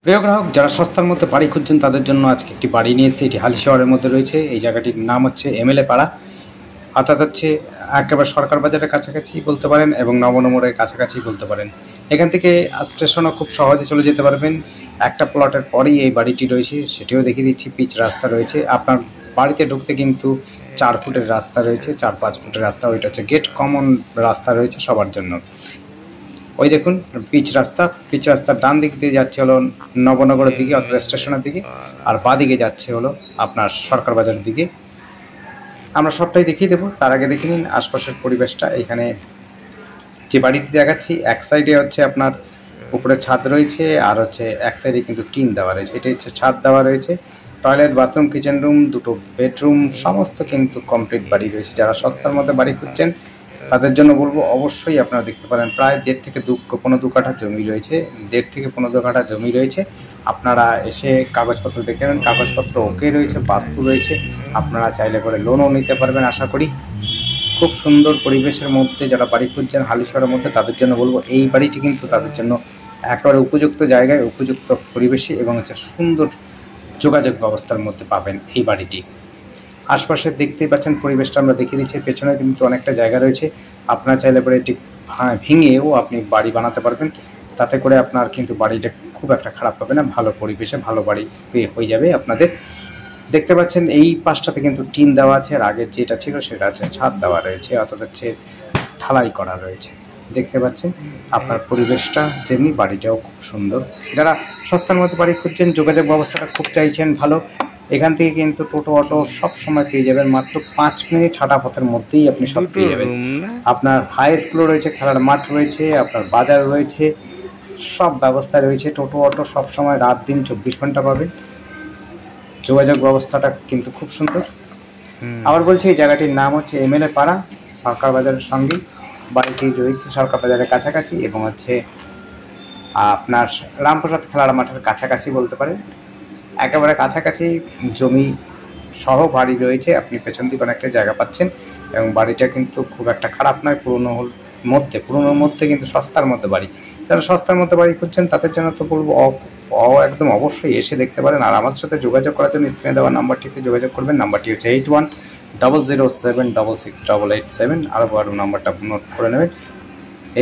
প্রিয় গ্রাহক যারা সস্তার মধ্যে বাড়ি খুঁজছেন তাদের জন্য আজকে একটি বাড়ি নিয়ে এসেছি। এটি হালি শহরের মধ্যে রয়েছে। এই জায়গাটির নাম হচ্ছে এমএলএ পাড়া, অর্থাৎ হচ্ছে একেবারে সরকার বাজারের কাছাকাছি বলতে পারেন এবং নবনগরের কাছাকাছি বলতে পারেন। এখান থেকে স্টেশনও খুব সহজে চলে যেতে পারবেন। একটা প্লটের পরেই এই বাড়িটি রয়েছে, সেটিও দেখিয়ে দিচ্ছি। পিচ রাস্তা রয়েছে। আপনার বাড়িতে ঢুকতে কিন্তু 4 ফুটের রাস্তা রয়েছে, 4-5 ফুটের রাস্তা। ওইটা হচ্ছে গেট, কমন রাস্তা রয়েছে সবার জন্য। ওই দেখুন পিচ রাস্তা। পিচ রাস্তার ডান দিক দিয়ে যাচ্ছে হলো নবনগরের দিকে অর্থাৎ স্টেশনের দিকে, আর বাঁ দিকে যাচ্ছে হলো আপনার সরকার বাজারের দিকে। আমরা সবটাই দেখিয়ে দেবো। তার আগে দেখে নিন আশপাশের পরিবেশটা। এখানে যে বাড়িটি দেখাচ্ছি এক সাইডে হচ্ছে আপনার উপরে ছাদ রয়েছে, আর হচ্ছে এক সাইডে কিন্তু টিন দেওয়া রয়েছে। এটা হচ্ছে ছাদ দেওয়া রয়েছে। টয়লেট, বাথরুম, কিচেন রুম, 2টো বেডরুম সমস্ত কিন্তু কমপ্লিট বাড়ি রয়েছে। যারা সস্তার মধ্যে বাড়ি খুঁজছেন তাদের জন্য বলবো অবশ্যই আপনারা দেখতে পারেন। প্রায় 1.5 থেকে 2 কাঠা জমি রয়েছে। 1.5 থেকে 15 কাঠা জমি রয়েছে। আপনারা এসে কাগজপত্র দেখে নেবেন। কাগজপত্র ওকে রয়েছে, বাস্তু রয়েছে। আপনারা চাইলে করে লোনও নিতে পারবেন আশা করি। খুব সুন্দর পরিবেশের মধ্যে যারা বাড়ি খুঁজছেন হালিশহরের মধ্যে তাদের জন্য বলবো এই বাড়িটি কিন্তু তাদের জন্য একেবারে উপযুক্ত জায়গায়, উপযুক্ত পরিবেশে এবং হচ্ছে সুন্দর যোগাযোগ ব্যবস্থার মধ্যে পাবেন এই বাড়িটি। আশপাশে দেখতেই পাচ্ছেন পরিবেশটা আমরা দেখিয়ে দিচ্ছি। পেছনে কিন্তু অনেকটা জায়গা রয়েছে। আপনারা চাইলে পরে এটি ভেঙেও আপনি বাড়ি বানাতে পারবেন। তাতে করে আপনার কিন্তু বাড়িটা খুব একটা খারাপ হবে না, ভালো পরিবেশে ভালো বাড়ি হয়ে যাবে আপনাদের। দেখতে পাচ্ছেন এই পাশটাতে কিন্তু টিন দেওয়া আছে, আর আগের যেটা ছিল সেটা হচ্ছে ছাদ দেওয়া রয়েছে, অর্থাৎ হচ্ছে ঢালাই করা রয়েছে। দেখতে পাচ্ছেন আপনার পরিবেশটা যেমনি, বাড়িটাও খুব সুন্দর। যারা সস্তার মধ্যে বাড়ি খুঁজছেন, যোগাযোগ ব্যবস্থাটা খুব চাইছেন ভালো, এখান থেকে কিন্তু টোটো অটো সব সময় পেয়ে যাবেন। মাত্র 5 মিনিট হাঁটা পথের মধ্যেই আপনি সব পেয়ে যাবেন। আপনার হাই স্কুল রয়েছে, খেলার মাঠ রয়েছে, আপনার বাজার রয়েছে, সব ব্যবস্থা রয়েছে। টোটো অটো সব সময় রাত দিন 24 ঘন্টা পাবেন। যোগাযোগ ব্যবস্থাটা কিন্তু খুব সুন্দর। আবার বলছি এই জায়গাটির নাম হচ্ছে এমএলএ পাড়া, সরকার বাজারের সঙ্গেই বাড়িটি রয়েছে, সরকার বাজারের কাছাকাছি এবং হচ্ছে আপনার রামপ্রসাদ খেলার মাঠের কাছাকাছি বলতে পারেন। একেবারে কাছাকাছি জমি সহ বাড়ি রয়েছে। আপনি পেছন দিকে অনেকটা জায়গা পাচ্ছেন এবং বাড়িটা কিন্তু খুব একটা খারাপ নয়। পুরনোর মধ্যে কিন্তু সস্তার মধ্যে বাড়ি। যারা সস্তার মধ্যে বাড়ি খুঁজছেন তাদের জন্য তো বলবো একদম অবশ্যই এসে দেখতে পারেন। আর আমাদের সাথে যোগাযোগ করার জন্য স্ক্রিনে দেওয়া নাম্বারটিতে যোগাযোগ করবেন। নাম্বারটি হচ্ছে 8100076687। আরও নাম্বারটা নোট করে নেবেন,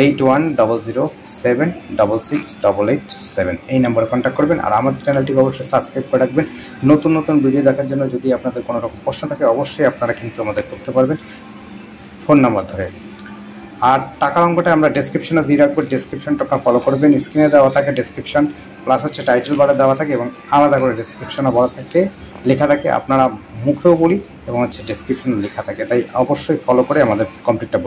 8100076687। এই নাম্বারে কন্ট্যাক্ট করবেন। আর আমাদের চ্যানেলটিকে অবশ্যই সাবস্ক্রাইব করে রাখবেন নতুন নতুন ভিডিও দেখার জন্য। যদি আপনাদের কোনো রকম প্রশ্ন থাকে অবশ্যই আপনারা কিন্তু আমাদের করতে পারবেন ফোন নাম্বার ধরে। আর টাকার অঙ্কটা আমরা ডেসক্রিপশনে দিয়ে রাখবো, ডেসক্রিপশনটা ফলো করবেন। স্ক্রিনে দেওয়া থাকে ডেসক্রিপশন, প্লাস হচ্ছে টাইটেল বারে দেওয়া থাকে এবং আলাদা করে ডেসক্রিপশনে বলা থাকে, লেখা থাকে। আপনারা মুখেও বলি এবং হচ্ছে ডেসক্রিপশনে লেখা থাকে, তাই অবশ্যই ফলো করে আমাদের কমপ্লিটটা